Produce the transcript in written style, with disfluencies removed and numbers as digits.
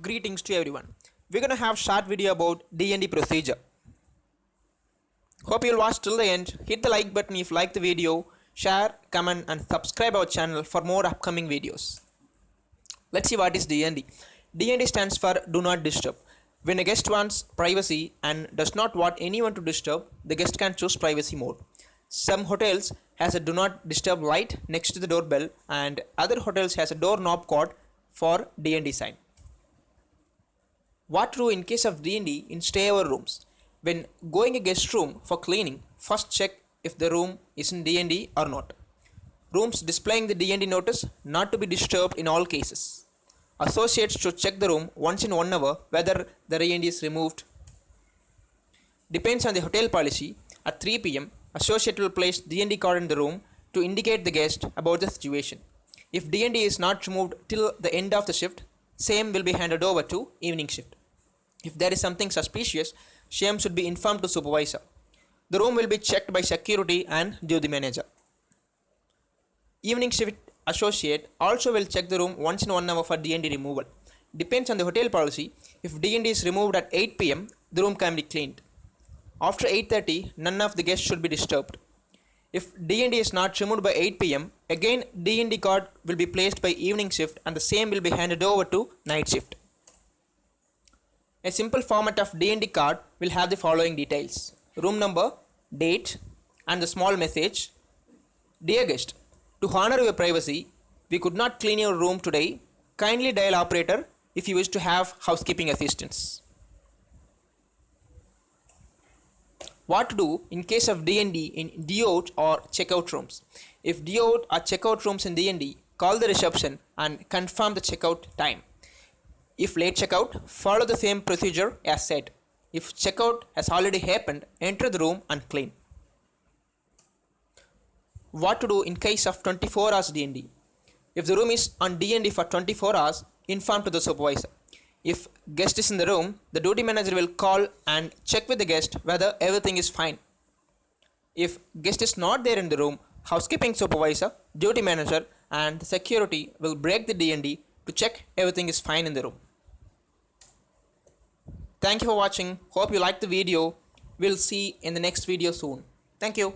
Greetings to everyone. We're gonna have short video about DND procedure. Hope you'll watch till the end. Hit the like button if you like the video, share, comment and subscribe our channel for more upcoming videos. Let's see what is DND. DND stands for Do Not Disturb. When a guest wants privacy and does not want anyone to disturb, the guest can choose privacy mode. Some hotels has a do not disturb light next to the doorbell and other hotels has a doorknob code for DND sign. What to do in case of DND in stayover rooms? When going a guest room for cleaning, first check if the room is in DND or not. Rooms displaying the DND notice not to be disturbed in all cases. Associates should check the room once in 1 hour whether the DND is removed. Depends on the hotel policy. At 3 p.m., associate will place DND card in the room to indicate the guest about the situation. If DND is not removed till the end of the shift, same will be handed over to evening shift. If there is something suspicious, same should be informed to supervisor. The room will be checked by security and duty manager. Evening shift associate also will check the room once in 1 hour for DND removal. Depends on the hotel policy. If DND is removed at 8 p.m., the room can be cleaned. After 8:30, none of the guests should be disturbed. If DND is not removed by 8 p.m., again DND card will be placed by evening shift and the same will be handed over to night shift. A simple format of DND card will have the following details: room number, date, and the small message. Dear guest, to honor your privacy, we could not clean your room today. Kindly dial operator if you wish to have housekeeping assistance. What to do in case of DND in de-out or checkout rooms? If de-out or checkout rooms in DND, call the reception and confirm the checkout time. If late checkout, follow the same procedure as said. If checkout has already happened, enter the room and clean. What to do in case of 24 hours DND? If the room is on DND for 24 hours, inform to the supervisor. If guest is in the room, the duty manager will call and check with the guest whether everything is fine. If guest is not there in the room, housekeeping supervisor, duty manager and the security will break the DND to check everything is fine in the room. Thank you for watching. Hope you liked the video. We'll see in the next video soon. Thank you.